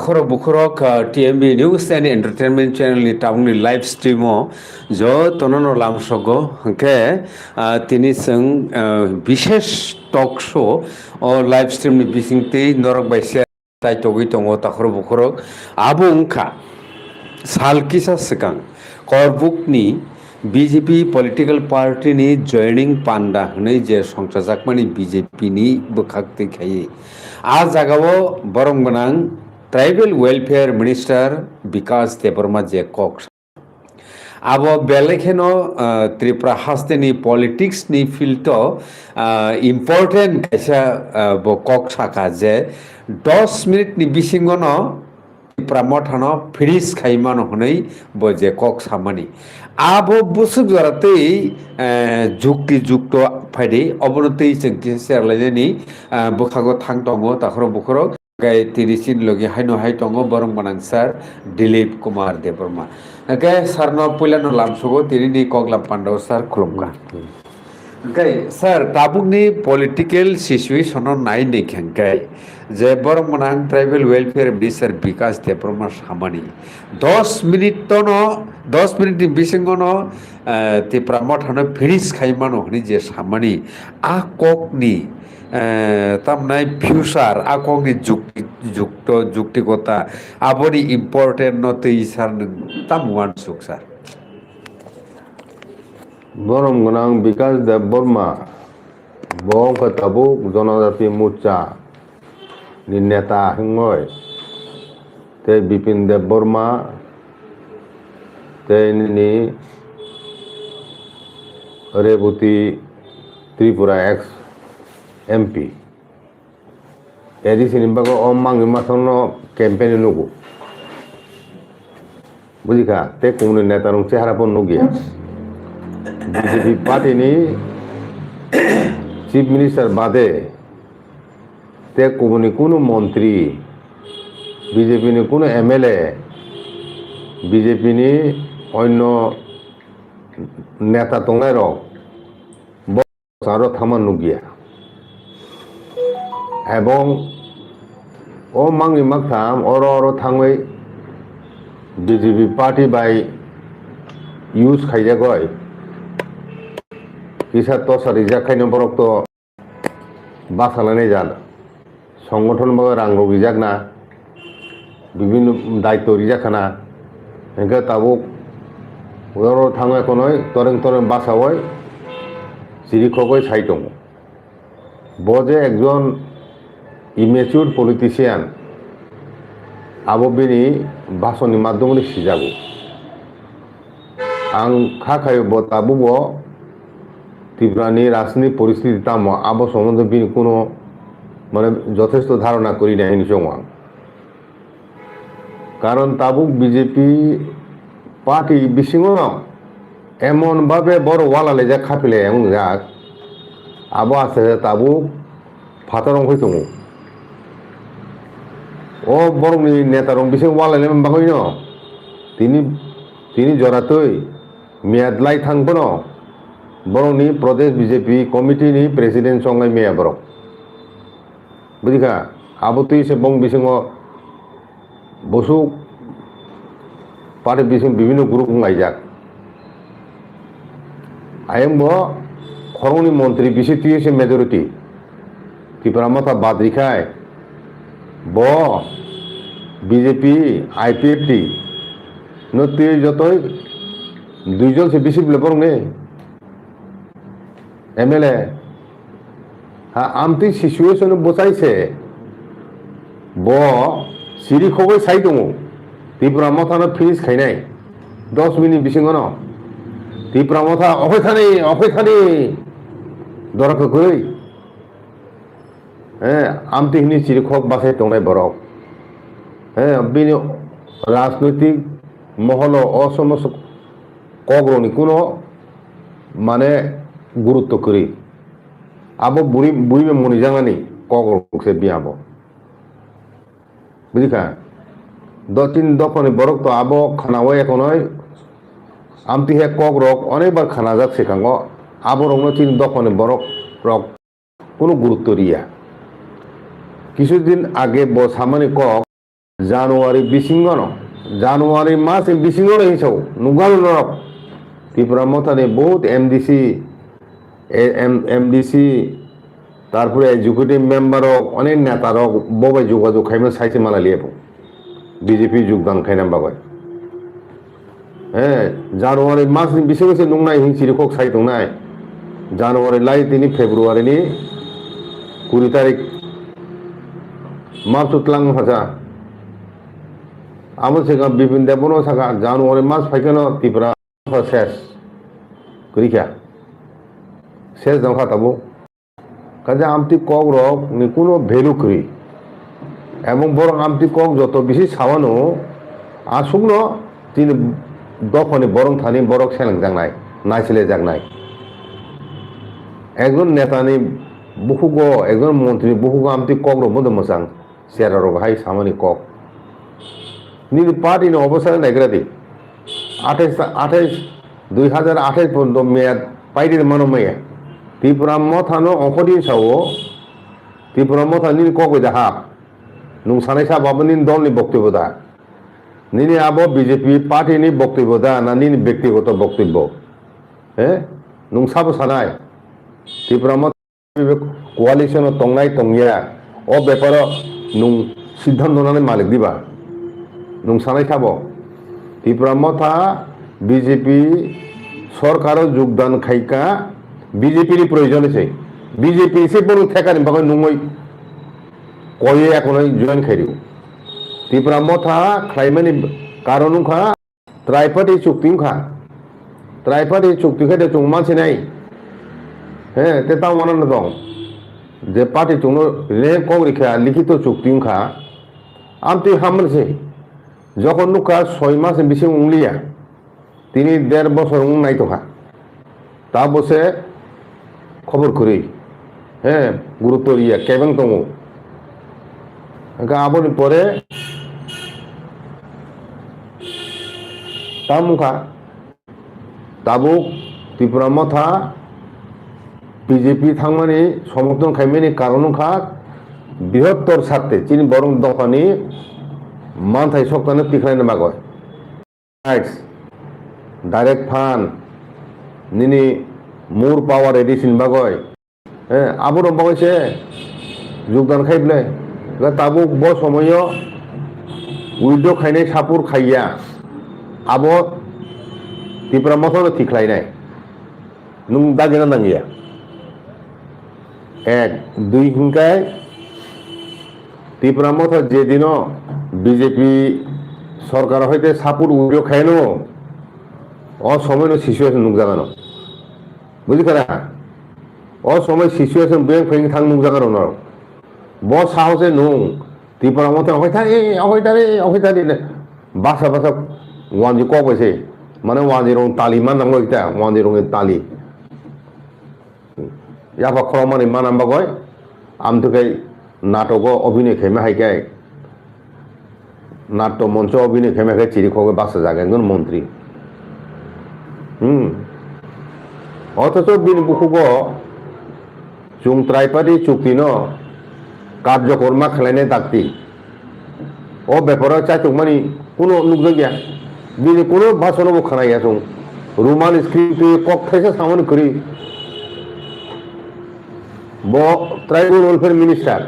takhoro bukhorok TMB News and Entertainment Channel ni tabungni live stream o jo tonono lamsogo ke tini seng bishesh talk show o live stream ni bisingte norok baisia tai togui tongo takhoro bukhorok abo ungkha salkisa sekang korbukni BJP political party ni joining panda hne je songchajakmani BJP ni bukhakte khai a jagao borong gonang tribal welfare minister Vikas Debarma je kok abo belekeno Tripura hasteni politics ni filto important kaisa bo kok saka je 10 minute ni bisingono Pramothano finish khaimano honei bo je kok samani abo busuk jarate jukti jukto phaide obonotei chengki serlaini bukhago thangtongo takhoro bukhoro gai tirisin logi haino hai tongo borong manang sir Dilip Kumar Debarma gai sarno puilano lamsugo tirini koglam pandaw sir khulumka gai sir tabukni political situation on nai nekhen gai je borong manang tribal welfare minister Vikas Debarma samani 10 minute tono 10 minute bisingono te pramothano finish khaimano hni je samani a kokni tamnai future akongni juktikota aboni important notei sar tamuan suksar borong gonang Vikas Debarma bong katabu jonajati mucha ni neta hingoi te Bipin Debarma te ni Rebuti Tripura ex MP edi sinimbago omang imasono campaign nugu bujika te kumuni neta nung chehara pon nugia BJP party ni chief minister bade te kumuni kuno montri BJP ni kuno MLA BJP ni onno neta tongai rok bo saro thaman nugia এবং ও মাংনি মাগথাম অর থাংই BJP party বাই use খাইজা গয় কিসা তসা রিজা খাইনো বরক তো বাসালানে যান সংগঠন বাগে রাং রিজাক না বিভিন্ন দায়িত্ব রিজাখানা এনকে তাবুক ওর থাংই এখনই তরেং তরেং বাসাওয় চিরিখগই সাইটং বজে একজন ইমেচিউর পলিটিশিয়ান আববিনি ভাষণनि মাধ্যমে সিজাবো আং খাখায় বতাবুবো ত্রিপুরানি রাজনৈতিক পরিস্থিতি তাম আবো সম্বন্ধে বিনি কোনো মানে যথেষ্ট ধারণা করি না এই সময় কারণ তাবুক বিজেপি পার্টি বিশিং এমন ভাবে বড় ওয়ালালে যা খাপিলে এমন যাক আবো আছে তাবুক ফাতারং হইতো ও বরংনি নেতারং বিশিং ওয়ালালে বাকইন তিনি জরাতই মেয়াদলাই থাকবো বরংনি প্রদেশ বিজেপি কমিটিনি প্রেসিডেন্ট সঙ্গাই মেয়া বরং বুঝিকা আবো তুই সে বং বিশিং বসুক পার্টি বিশিং বিভিন্ন গ্রুপ গাইজাক আইএম খরংনি মন্ত্রী বিশি তুই সে মেজরিটি ত্রিপুরা মাথা বাদ রেখায় ব বিজেপি আইপিএফটি নতুন যতই দুইজন সে বেশি বলে নে এমএলএ হ্যাঁ আমতি সিচুয়েশন বসাইছে ব সিরি খবর সাই দङ ত্রিপুরা মাথানো ফিনিশ খাইনাই 10 মিনিট বিসিং ত্রিপুরা মাথা অফেখানি দরকার কই হ্যাঁ আমতিহনি চিরখক বাসায় টংনাই বরক হ্যাঁ বিনি রাজনৈতিক মহল অসমস্ত কগ্রনি কোনো মানে গুরুত্ব করি আবো বুড়ি মনি জাঙানি কগ্রসে বিয়াব বুঝিকা তিন দফনি বরক তো আবো খানাওয়াই এখনই আমতি হে কগ্রক অনেকবার খানা যাক সেখাঙ্গ আবো রং তিন দফনি বরক রক কোনো গুরুত্ব রিয়া কিছুদিন আগে সামানি কক জানুয়ারি বিসিঙ্গন জানুয়ারি মাস বিসিঙ্গন হিসাব নুগাল নরক ত্রিপুরা মতানে বহুত এমডিসি তারপরে এক্সিকিউটিভ মেম্বারক অনেক নেতারক ববাই যোগাযোগ খাইমে সাইছে মালালিয়ে বিজেপি যোগদান খাইনাম বাবাই হ্যাঁ জানুয়ারি মাস বেশি বেশি নুংনাই হিংসিরি কক সাই দंनाय জানুয়ারি লাই তিনি ফেব্রুয়ারিनि 20 তারিখ मार्च तुतलां हाजा आमो सेगा बिपिन देबनो सागा जानुवारी मास फाइकनो त्रिपुरा सेस करिखा सेस दंखा ताबो কাজে আমতি কক রক নি কোনো ভ্যালু করি এবং বরং আমতি কক যত বেশি সাবানো আসুকনো তিনি দফানি বরং থানি বরক সেলাং জাংনাই নাইছিলে জাংনাই একজন নেতানি বহুগ একজন মন্ত্রী বহুগ আমতি কক রক মধ্যে মোসাং সেরা রক হাই সামানি কক নিনি পার্টিনি অবস্থানে নাইগ্রাদি 2028 পর্যন্ত মেয়াদ পাইডির মানমাইয়া त्रिपुरा मथानो अंखदी सावो त्रिपुरा मथा नी कगो जाहा नुं सानै साबाबो नी दलनि बक्तव्य दा नीनि आबो बीजेपी पार्टी नि बक्तव्य दा ना नी व्यक्तिगत बक्तव्य हे नुं साबो सानाय त्रिपुरा मथा कोalition तंगनाय तंगिया ओ बेपार नुं सिद्धांत नानै मालिक दिबा नुं सानै साबो त्रिपुरा मथा बीजेपी सरकारो योगदान खाइका बीजेपी प्रयोजन है बीजेपी से बड़ो ठेकानी बागै नुङै कये एखनै जयन खाइरिउ त्रिपुरा मथा खाइमानि कारणुखा ट्राइपार्टी चुक्ति खाइदे चुं मानसि नाय हे ते ताव मानन दं जे पार्टी चुंनो रे कग्रिखा लिखित चुक्तिखा आमति हामनसै যখন নুকা 6 মাস বেশি উংলিয়া তিনি 1.5 বছর উং নাইতোখা তা বসে खबर करी हाँ गुरुत्व लिया केबें दङ आबोनि परे तामुखा ताबो त्रिपुरा मथा बीजेपी थांमानि समर्थन खाइमानि कारणखा बृहत्तर सारते चीन बरं दफानि मानथाय सप्ताहनो तिख्लायनो बागय डाइरेक्ट फान्ड निनि मोर पावर एडिशन बागय आबो दं बागयसे योगदान खाइबले ताबो ब समय उइडो खाइनाय सापुर खाइया आबो त्रिपुरा मथानो थिख्लायनाय नुं दागिना नांगिया एक दुई हिंकाय त्रिपुरा मथा जेदिनो बीजेपी सरकार हयते सापुर उइडो खायनो अ समयनो सिचुएशन नुजागानो बुझिखारा असमय सिचुएशन बेंक फेंग थांग नुजागानो न ब साहसे नुं त्रिपुरा मथे अहैतारे बासा वानजि कबैसे माने वानजि रं ताली मान नांगो इता वानजि रं ताली याफा खरमानि मानाम बागय आमथुकै नाटक अभिनय खेमे हाइकाय नाट्य मंच अभिनय खेमे हाइकाय चिरिखगे बासा जागोन मन्त्री অথচ বিন বুকুগ চুং ত্রাইপার্টি চুক্তিন কার্যকর্মা খেলাইনাय দাক্তি ও ব্যাপারে চাইতমানি কোনো নুকজो गैया बिनि कोनो भाषणबो खोनाया जों रुमाल स्क्रिप्ट কক थाइसे सामोन करी ब ट्राइबल वेलफेयर मिनिस्टार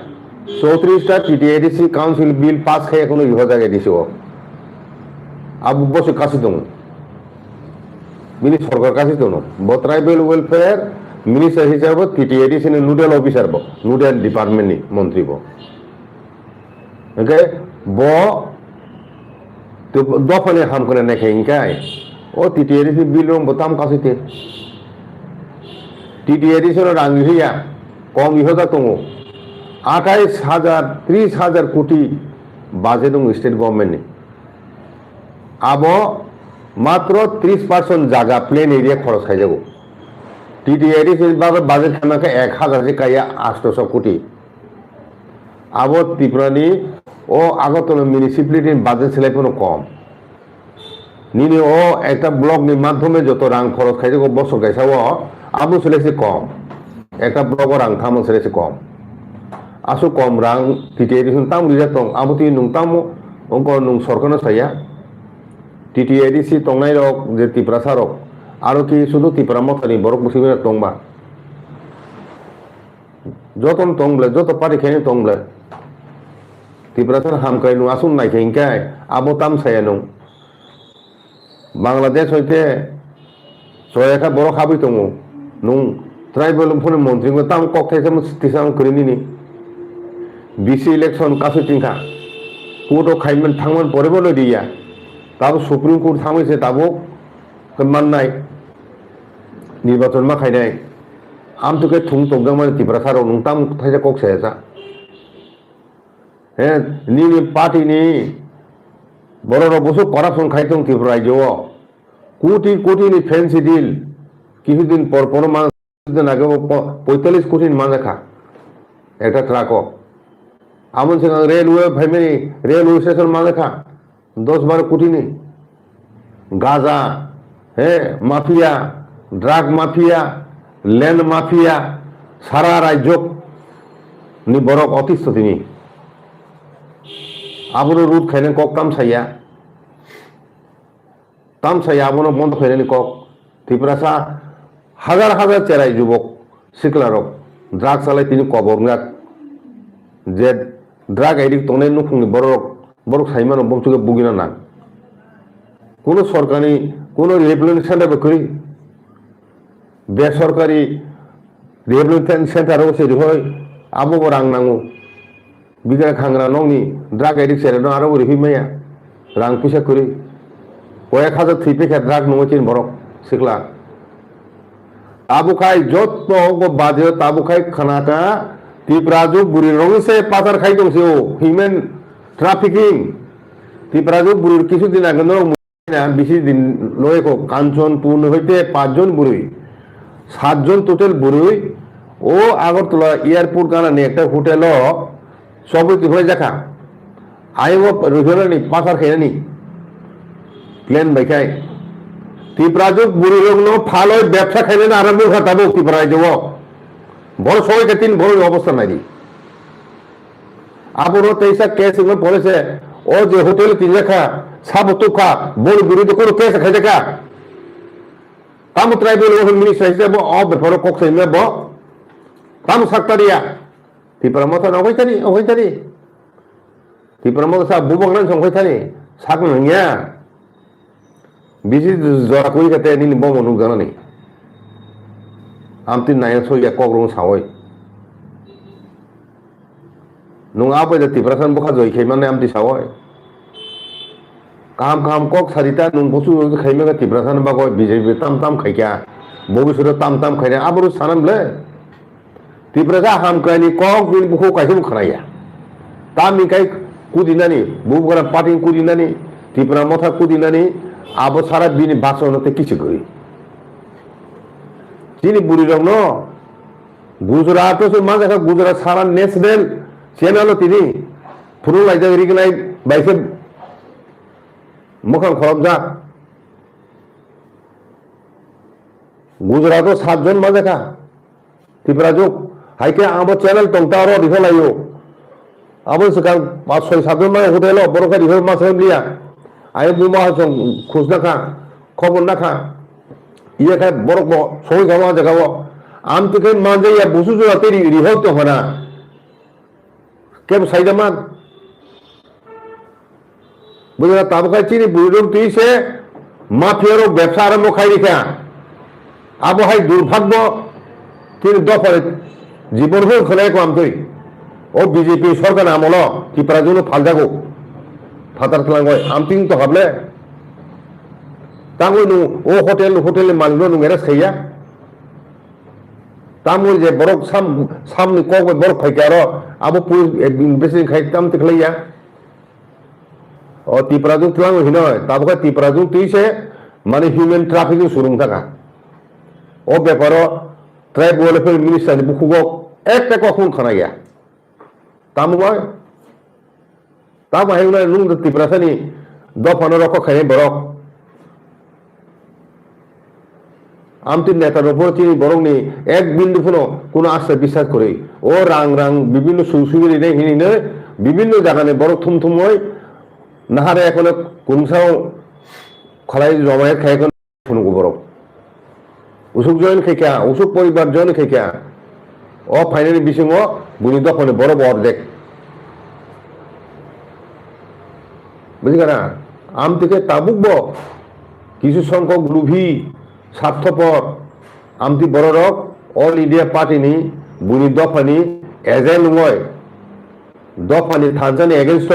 34टा टीटीआईडीसी काउंसिल बिल पास खाया कोनो इहा जायगा दिसो अब बसे कासे दं बिनि सरकार कासे दं ब ट्राइबल वेलफेयर मिनिस्टार हिसाबै टीटीआईडीसी नि नोडल अफिसार ब नोडल डिपार्टमेंट नि मंत्री ब ओके ब तो दफाने हाम करे नायखायनखाय ओ टीटीआईडीसी बिल रं बताम कासेते टीटीआईडीसी रां होया कम इहा दङ 30,000 कोटी बाजेट दं स्टेट गवर्नमेंट नि अब मात्र 30% जागा प्लेन एरिया खरच खाइजागौ टीटीआईडीसी बाजेट खालामनायखौ 1,000 से काया 800 कोटी अब त्रिपुरानि ओ आगरतला म्यूनिसिपालिटी बाजेट सेलायफोरनो कम निनि ओ एक ब्लक नि माध्यमे जत रां खरच खाइजागौ बसर गायसाव आबो सेलायसे कम एक ब्लक रां थाम सेलायसे कम आसु कम रां टीटीआईडीसी ताम रिजा दं आबो ति नोंताम अंक नों सरकारनो साया टीटीआईडीसी तंनाय रक जे तिप्रासा रक आरो कि शुधु तिप्रा मथानि बरक मुसिबे तंबा जतन तंब्ले जत पार्टी खेने तंब्ले तिप्रासा हामकाय नु आसुन नायखेंकाय आबो ताम साया नु बांग्लादेश होइते सयखा बरक हाबै दङो नु ट्राइबल फोरनि मन्त्रि को ताम ककथायसे तिसां करिनि बीसी इलेक्शन कासे तिंखा कोर्टआव खायमोन थांमोन परेबो लदिया ताबो सुप्रीम कोर्ट थांमैसे ताबो माननाय निर्वाचन मा खायनाय आमतुके थुं तंगामान तिप्रासाराव नों ताम थायसे ककसायासा हे नि पार्टीनि बर'राव बसु करापसन खायदों त्रिपुरा रायजोआव कोटी कोटीनि फैंसी डिल কিছুদিন পর পর মাসদিন আগে 45 কোটি মাঝাখা একটা ট্রাকও Aman Singh railway family railway station মাঝাখা 10-12 কোটি নি গাজা হ্যাঁ mafia drug mafia land mafia সারা রাজ্য নি বরক অতিষ্ঠ তিনি আবনো রুট খাইনে কক তাম সাইয়া আবনো বন্ধ খাইনে কক त्रिपुरासा हाजार हाजार चेराय युवक सिख्लारक ड्राग सालाय तिनि कबरनाक जे ड्राग एडिक्ट तंनाय नुखुंनि बरक साइमान बंसुके बुगिना ना कोनो सरकारनि कोनो रिहेबिलिटेशन सेन्टार बकरि बेसरकारि रिहेबिलिटेशन सेन्टाराव सेरि होय आबो रां नांगौ बिगा खांग्रा नंनि ड्राग एडिक्ट सेरे दं आरो रिहिमाया रां फैसा करि कयेक हाजार थै पेकेट ड्राग नङै तिन बरक सिखला ताबुखाय जत्न बाजे ताबुखाय खानाका त्रिपुराजु बुरी रंसे पाथार खाय दंसे ह्यूमेन ट्राफिकिं त्रिपुराजु बुरी किछु दिन आगे ना बिसि दिन लयको कांचनपुर हইতে 5 জন बुरी 7 জন টোটাल बुरी ও আগরতলা এয়ারপোর্ট গানানি একটা হোটেল সবই হয়ে যাকা আইও রিজনালি পাথার খায়নি প্লেন বাইকায় त्रिपुराजु बुरी लोगनो फालो व्यवसा खाइने आरम्भ खाताबो त्रिपुरा रायजोआव बड़ सबाइके तीन बड़ अवस्था नायदि आबोनो तैसा केस में पड़ेছে ও যে হোটেল তিন লেখা সাবতুকা বড় বিরুদ্ধে কোনো কেস খাইদেকা তাম ট্রাইবেল ওহন মিনিস্টার হিসেবে অব ফর কক সাইমে ব তাম সাক্তারিয়া त्रिपुरा মত না হইতারি त्रिपुरा মত সা বুবংরান সংহইতারি সাক নংয়া बिजी जरा कोई कहते हैं नहीं बम अनुग जाना नहीं आम तीन नायक सो या कॉकरों सावई नुंग आप इधर त्रिपुरा बुखा जोई खेमा ने आम ती सावई काम कॉक सारिता नुंग बसु खेमे का त्रिपुरा बागो बीजेपी ताम खाई क्या बोगी सुरे ताम खाई आप रुस सानम ले त्रिपुरा हम कहनी कॉक बिन बुखो कैसे मुखराया ताम निकाय कुदिनानी बुबगरा पार्टी कुदिनानी त्रिपुरा मथा कुदिनानी आबो सारा बिनि बासनते किछु गई तिनी बुरी रंग न गुजरात से माजा गुजरात सारा नेशनल चैनल तिनी फुरु लाइजा रिगनाय बाइसे मखान खरब जा गुजरात 7 जन माजा का त्रिपुरा जो हाइके आबो चैनल तंगतारो दिखलायो आबो सका 5-6-7 जन मा होटेल बरका दिखल मा लिया आये बुमा खोज ना खा खबर ना खा ये क्या बरक बो सोई गावा जगह वो आम तो क्या मान जाए या बुसु जो तेरी रिहोट तो होना क्या साइड मान बुझा ताबका चीनी बुजुर्ग ती से माफियारो व्यवसाय आरम्भ खाई दिखा अब हाई दुर्भाग्य तीन दफा जीवन हो खलाय को आम तो ओ बीजेपी सरकार नामलो त्रिपुरा जो फाल जागो फातार थलांगय आमतिं तो हाबले तांगो नु ओ होटेल मालिक नु गेरा सैया तामो जे बरक सामनि कक बरक खाइकारो आबो पुलिस इन्वेस्टिगेशन खाइताम तखलैया ओ त्रिपुरा जो थलांग हिनो ताबका त्रिपुरा जो तिसे माने ह्यूमन ट्राफिकिंग सुरुं थाका ओ बेपारो ट्राइब वेलफेयर मिनिस्टार बुखुगो एकटा कखुन खानाया तामबाय ताम हाइना नुंग त्रिपुरा सानि दफानो रख खाइ बरक आमती नेतार उपর তিনি বরংনি এক বিন্দু কোনো আস্থা বিশ্বাস করে ও রাং বিভিন্ন সুসুবিধা হিনিনে বিভিন্ন জায়গায় বড় থুমথুম হয় 나하래 에코는 궁사ও খলাই জমায়েত খাইখন শুনুক বরক উসুক জয়েন খেকিয়া উসুক পরিবার জয়েন খেকিয়া ও ফাইনালি বিসিং বুনি দখনে বড় অর্ধেক বুঝলি না আম থেকে তাবুকব কিছু সংখ্যক লুভি স্বার্থপর আমতি বড় রক অল ইন্ডিয়া পার্টিনি বুনি দফানি এজেন্ট নয় দফানি থানসানি এগেনস্ট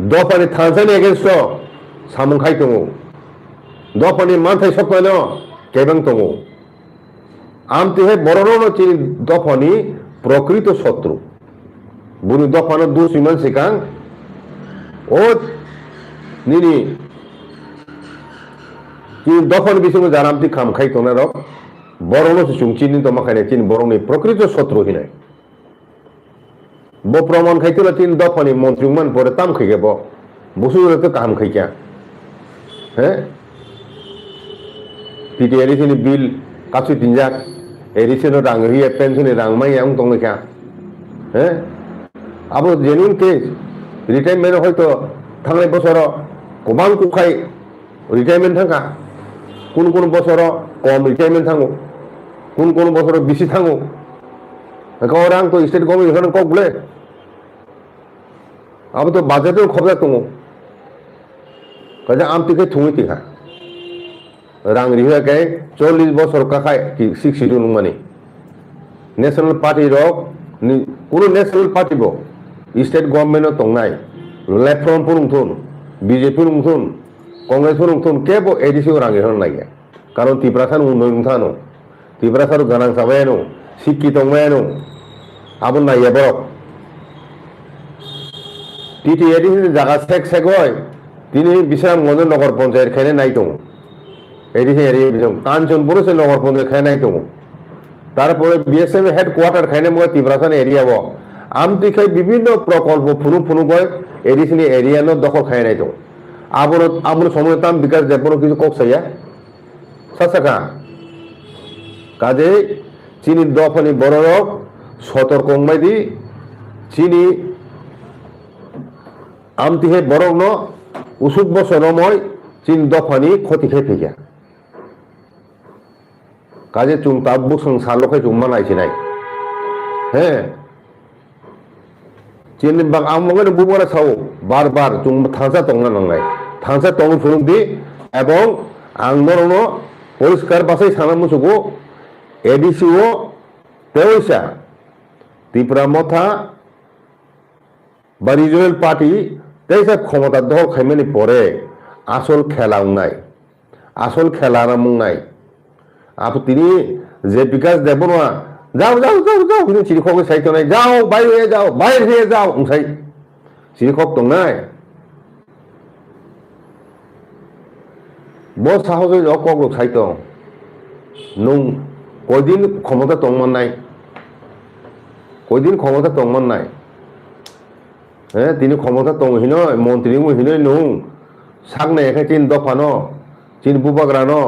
দফানি থানসানি এগেনস্ট সামুং খাই দङ দফানি মানথাই সপ্তানো কেবাं দङ আমতিহে বড়রনো চিনি দফানি প্রকৃত শত্রু বুনি দফানো দুসিমান সিকাং ও নিনি চিনি দফানি বিসিং জারামতি খাম খাই দङ রক বড়নো সুং চিনি দমাখানে চিনি বড়নি প্রকৃত শত্রু হিনাই ব প্রমাণ খাইতলা চিনি দফানি মন্ত্রীমান পরে তাম খাইগে বসুরে তো কাম খাইকা হ্যাঁ পিটি এরিসিনি বিল কাছু তিনজাক এরিসিনো রাং হিয়ে পেনশনে রাং মাই আং দङखा হ্যাঁ আবো জেনুইন কেস রিটায়ারমেন্ট হয়তো থাंनाय বছরাव गोबां कुखाय রিটায়ারমেন্ট थांगा কোন বছরাव কম রিটায়ারমেন্ট थांगो কোন বছরাव বেশি थांगो orang তো স্টেট গভর্নমেন্ট এখানে কক বলে আবো তো বাজেটও খবরা দङ কাজে আমতিকে থুঙি তিখা রাং রিহাকে 40 বছর কাখায় কি 62 মানে ন্যাশনাল পার্টি রক কোন ন্যাশনাল পার্টি ব স্টেট গভর্নমেন্ট দংনাই লেফ্রম পুরুংথুন বিজেপি পুরুংথুন কংগ্রেস পুরুংথুন কেবো এডিসি রাং হন লাগে কারণ ত্রিপুরাসান উন্নয়ন থানো ত্রিপুরাসার গানাং সাবায়ানো শিক্ষিত দংমায়ানো আবুন নাইয়া বরক টিটি এডিসি জায়গা সেক হয় তিনি বিশ্রামগঞ্জ নগর পঞ্চায়েত খাইনে নাই দङ এডিসি এরিয়া বিসং কাঞ্চনপুর সে নগর পঞ্চায়েত খাই নাই দङ তারপরে বিএসএফ হেডকোয়ার্টার খাইনে মই ত্রিপুরাসান এরিয়া ব আমতি খাই বিভিন্ন প্রকল্প ফুনু গয় এডিসিনি এরিয়া ন দখল খাই নাই দङ আবুন সময় তাম বিকাশ দেবনো কিছু কক সাইয়া সাসাকা কাজে চিনি দফানি বড় রক সতর্ক মাইদি চিনি আমতিহে বড় ন উসুক বছরময় চিন দফানি ক্ষতি খাই ফেকিয়া কাজে চুং তাবুক সং সালখাই চুম্মা নাইছি নাই হ্যাঁ চিন বাং আমঙ্গেন বুবরা সাও বারবার চুং থাংসা দংনা নাंगनाय থাংসা দং ফুরুংদি এবং আংনরনো পরিষ্কার বাসাই সানা মুসুগো এডিসিও তেওইসা ত্রিপুরা মথা বা রিজনাল পার্টি তেইসা ক্ষমতা দখল খাইমানি পরে আসল খেলা নাই আসল খেলা নামুং নাই আপু তিনি যে বিকাশ দেবনোয়া যাও যাও যাও যাও কিন্তু চিরিখকে সাইতো নাই যাও বাইরে হয়ে যাও উংসাই চিরিখক দংনাই ব সাহসে কক সাইতো নং কয়দিন ক্ষমতা দংমান নাই কয়দিন ক্ষমতা দংমান নাই হ্যাঁ তিনি ক্ষমতা দङ হিনয় মন্ত্রী হিনয় নুং সাগনাय এখানে চিন দফানো চিন বুবাগ্রানো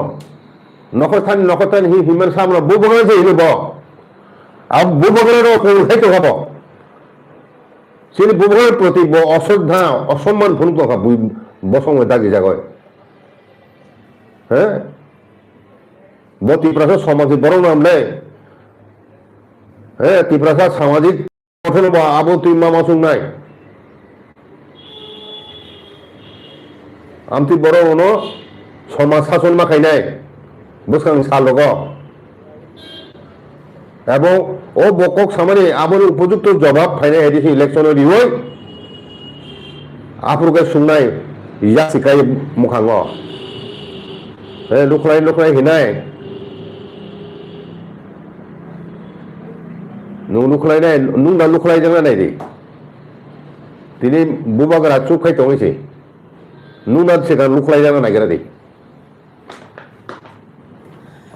নখরথান হিমান সামনা বুবাগ্রানো যে হিনব আর বুবাগ্রানো কোথায় হব চিন বুবাগ্রানোর প্রতি অশ্রদ্ধা অসম্মান ফুন দখা বসং দাগি জাগয় হ্যাঁ ত্রিপুরা সমাজে বড় নামলে হ্যাঁ ত্রিপুরা সামাজিক গঠন আবো তুই মামাসুং নাই আমতি বড় হনো সমাজ শাসন মাখাইনাই বুঝকাং সালগ এবং ও বকক সামনে আবার উপযুক্ত জবাব ফাইনাই এডিসি ইলেকশন দিবই আপুরকে সুংনাই ইয়া সিকাই মুখাং লুকলাই হিনাই লুকলাইনাই নুংনা লুকলাই জানা নাই রে তিনি বুবাগরা চুপ খাই দङैसै নুনার সেখানে লুকলাই জানা নাগেরা দেই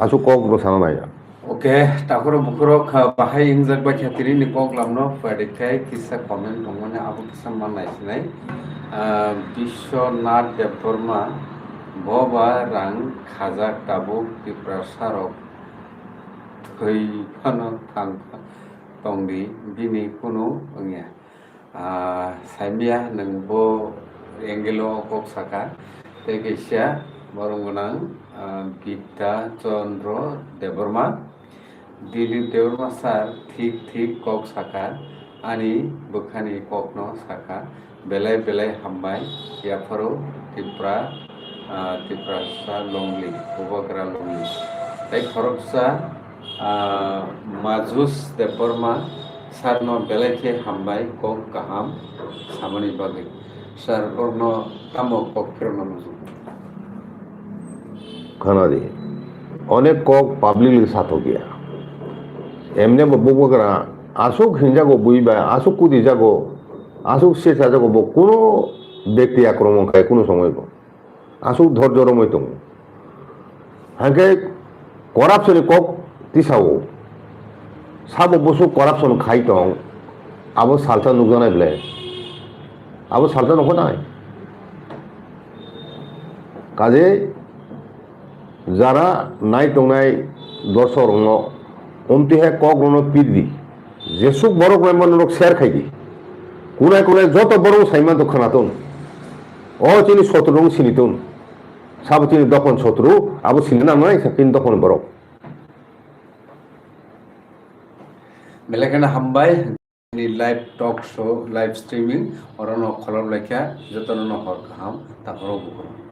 আসু কক সানা নাই ওকে তারপরে বুকুরক বাহাই ইংজাক বা খাতিরি নি কক লামনো পড়িখাই কিসা কমেন্ট দংমানে আবু কিসা মানাইছিনাই বিশ্বনাথ দেববর্মা ববা রাং খাজা টাবু ত্রিপুরা সারক হই ফানো থাং তংদি বিনি কোনো Saimia nangbo Engelo kok saka tegesya barungunang Gita Chandra Deborma Dilip Deborma sar thik kok saka ani bukhani kokno saka belai hambai yaparo tipra sa longli ubakra longli tai khoroksa Majus Deborma sarno belai hambai kok kaham samani bagi sar korno kamo kok kirno muzu খানাদি অনেক cock public সাথ গিয়া এমনি বকরা আসুক হিংজাগো বুঝবা আসুক কুদি যাগো আসুক সে যাগো কোনো ব্যক্তি আক্রমণ খায় কোনো সময় আসুক ধৈর্যরময় দং হাঁকে করাপশনে কক তিসাও সাবো বসু করাপশন খাই দং আবো সালতা নুজানাই বলে আবো সালতা নখ নাই কাজে যারা নাই টংনাই দর্শক অন্তিহে কক রণ পিদি যেসুক বড় মেম্বার শেয়ার খাইদি কোনায় যত বড় সাইমা দোকানাতন চিনি শত্রু চিনিতন সাবো চিনি দখন শত্রু আবো চিনি নামাই কিন্তু দখন বড় বেলেখানে হামবাই live talk show live streaming অরণ খলর লেখা যতন হর কাহাম তা হর বুকুর